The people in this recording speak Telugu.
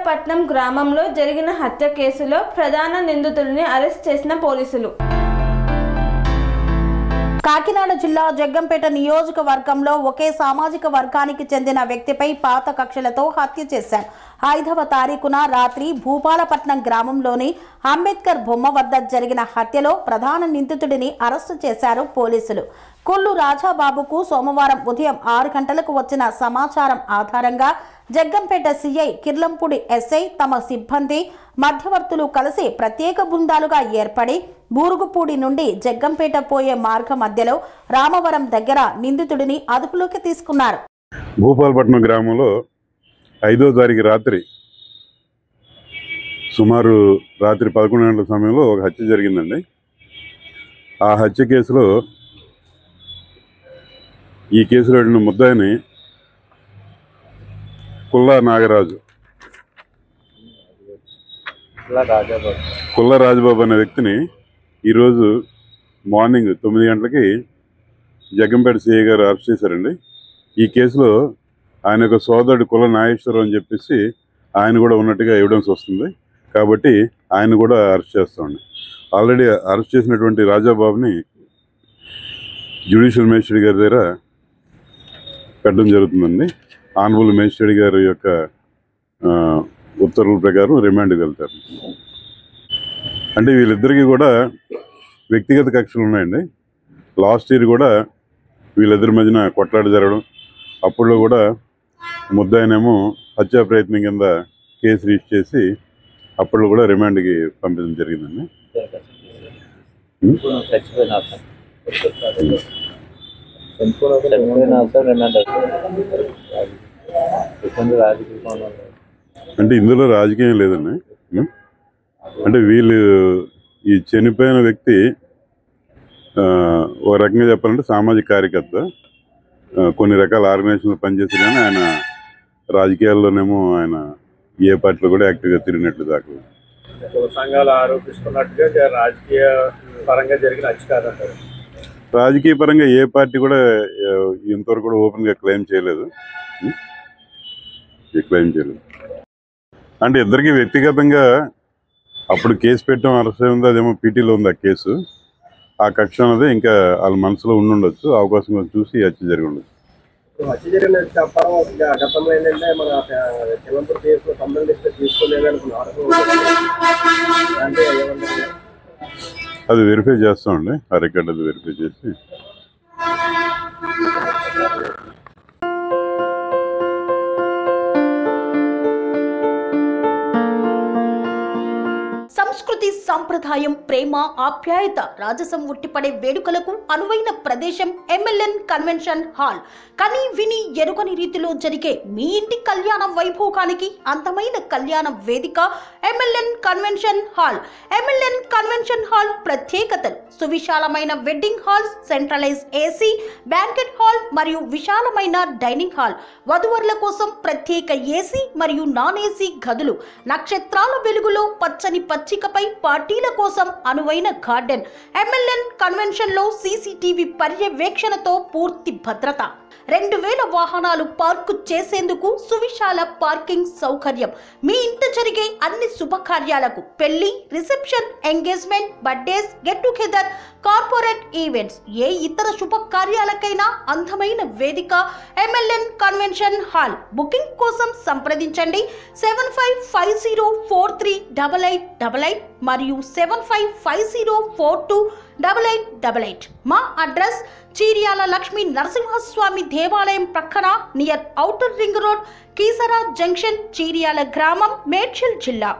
భూపాలపట్నం గ్రామంలో జరిగిన హత్య కేసులో ప్రధాన నిందితుడిని అరెస్ట్ చేసిన పోలీసులు. కాకినాడ జిల్లా జగ్గంపేట నియోజకవర్గంలో ఒకే సామాజిక వర్గానికి చెందిన వ్యక్తిపై పాత కక్షలతో హత్య చేశారు. 5వ తారీఖున రాత్రి భూపాలపట్నం గ్రామంలోని అంబేద్కర్ బొమ్మ వద్ద జరిగిన హత్యలో ప్రధాన నిందితుడిని అరెస్టు చేశారు పోలీసులు. కొల్లు రాజాబాబుకు సోమవారం ఉదయం 6 గంటలకు వచ్చిన సమాచారం ఆధారంగా జగ్గంపేట సిఐ కిర్లంపూడి ఎస్ఐ తమ సిబ్బంది మధ్యవర్తులు కలిసి ప్రత్యేక బృందాలుగా ఏర్పడి బూరుగుపూడి నుండి జగ్గంపేట పోయే మార్గ మధ్యలో రామవరం దగ్గర నిందితుడిని అదుపులోకి తీసుకున్నారు. భూపాలపట్నం గ్రామంలో 5వ తారీఖు రాత్రి సుమారు రాత్రి 11 గంటల సమయంలో ఒక హత్య జరిగిందండి. ఆ హత్య కేసులో ఈ కేసులో ముద్దాయిని కుల్లా రాజబాబు అనే వ్యక్తిని ఈరోజు మార్నింగ్ 9 గంటలకి జగ్గంపేట సిఐ గారు అరెస్ట్ చేశారండి. ఈ కేసులో ఆయన యొక్క సోదరుడు కుల నాగేశ్వరరావు అని చెప్పేసి ఆయన కూడా ఉన్నట్టుగా ఎవిడెన్స్ వస్తుంది. కాబట్టి ఆయన కూడా అరెస్ట్ చేస్తామండి. ఆల్రెడీ అరెస్ట్ చేసినటువంటి రాజాబాబుని జ్యుడిషియల్ మేజిస్ట్రేట్ గారి దగ్గర పెట్టడం జరుగుతుందండి. ఆనరబుల్ మేజిస్ట్రేట్ గారి యొక్క ఉత్తర్వుల ప్రకారం రిమాండ్కి వెళ్తారు. అంటే వీళ్ళిద్దరికీ కూడా వ్యక్తిగత కక్షలు ఉన్నాయండి. లాస్ట్ ఇయర్ కూడా వీళ్ళిద్దరి మధ్యన కొట్లాట జరగడం, అప్పుడులో కూడా ముద్దాయినేమో హత్యా ప్రయత్నం కింద కేసు రిజిస్టర్ చేసి అప్పుడు కూడా రిమాండ్కి పంపించడం జరిగిందండి. అంటే ఇందులో రాజకీయం లేదండి. అంటే వీళ్ళు ఈ చనిపోయిన వ్యక్తి ఒక రకంగా చెప్పాలంటే సామాజిక కార్యకర్త, కొన్ని రకాల ఆర్గనైజేషన్లు పనిచేసి కానీ ఆయన రాజకీయాల్లోనేమో ఆయన ఏ పార్టీలో కూడా యాక్టివ్గా తిరిగినట్లు దాఖలు. సంఘాలు ఆరోపిస్తున్నట్టుగా రాజకీయ పరంగా జరిగిన హత్య కాదంటారు. రాజకీయ పరంగా ఏ పార్టీ కూడా ఇంతవరకు కూడా ఓపెన్గా క్లెయిమ్ చేయలేదు. అంటే ఇద్దరికి వ్యక్తిగతంగా అప్పుడు కేసు పెట్టడం అరెస్ట్ ఉంది, అదేమో పీటీలో ఉంది ఆ కేసు. ఆ కక్ష అనేది ఇంకా వాళ్ళ మనసులో ఉండుండొచ్చు, అవకాశం చూసి హత్య జరిగి ఉండొచ్చు. హత్య జరిగిన గతంలో ఏంటంటే మన కిలంపూడి కేసులో సంబంధించి తీసుకోలేదనుకున్నారు. అది వెరిఫై చేస్తామండి. ఆ రికార్డ్ అది వెరిఫై చేసి సంస్కృతి సంప్రదాయం, ప్రేమ, ఆప్యాయత, రాజసం ఉట్టిపడే వేడుకలకు అనువైన ప్రదేశం ఎంఎల్ఎన్ కన్వెన్షన్ హాల్. కని విని ఎరుగని రీతిలో జరిగే మీ ఇంటి కళ్యాణ వైభోగానికి అందమైన కళ్యాణ వేదిక MLN convention hall. MLN convention hall ప్రత్యేకతలు: సువిశాలమైన wedding halls, centralise AC banquet hall మరియు విశాలమైన డైనింగ్ హాల్, వధువరుల కోసం ప్రత్యేక ఏసీ మరియు నాన్ ఏసీ గదులు, నక్షత్రాల వెలుగులో పచ్చని పచ్చికపై పార్టీల కోసం అనువైన గార్డెన్. ఎంఎల్ఎన్ కన్వెన్షన్ లో సీసీటీవీ పర్యవేక్షణతో పూర్తి భద్రత, 2000 వాహనాలు పార్కు చేసేందుకు సువిశాల పార్కింగ్ సౌకర్యం. మీ ఇంట జరిగే అన్ని శుభకార్యాలకు, పెళ్లి, reception, engagement, birthdays, get together, corporate events, ఏ ఇతర శుభకార్యాలకైనా అందమైన వేదిక ఎంఎల్ఎన్ కన్వెన్షన్ హాల్. బుకింగ్ కోసం సంప్రదించండి 7550438888 మరియు 7550428888. మా అడ్రస్ చీర్యాల లక్ష్మీ నరసింహస్వామి దేవాలయం ప్రక్కన, near outer ring road, Keesara junction, Cheeryal గ్రామం, మేడ్చల్ జిల్లా.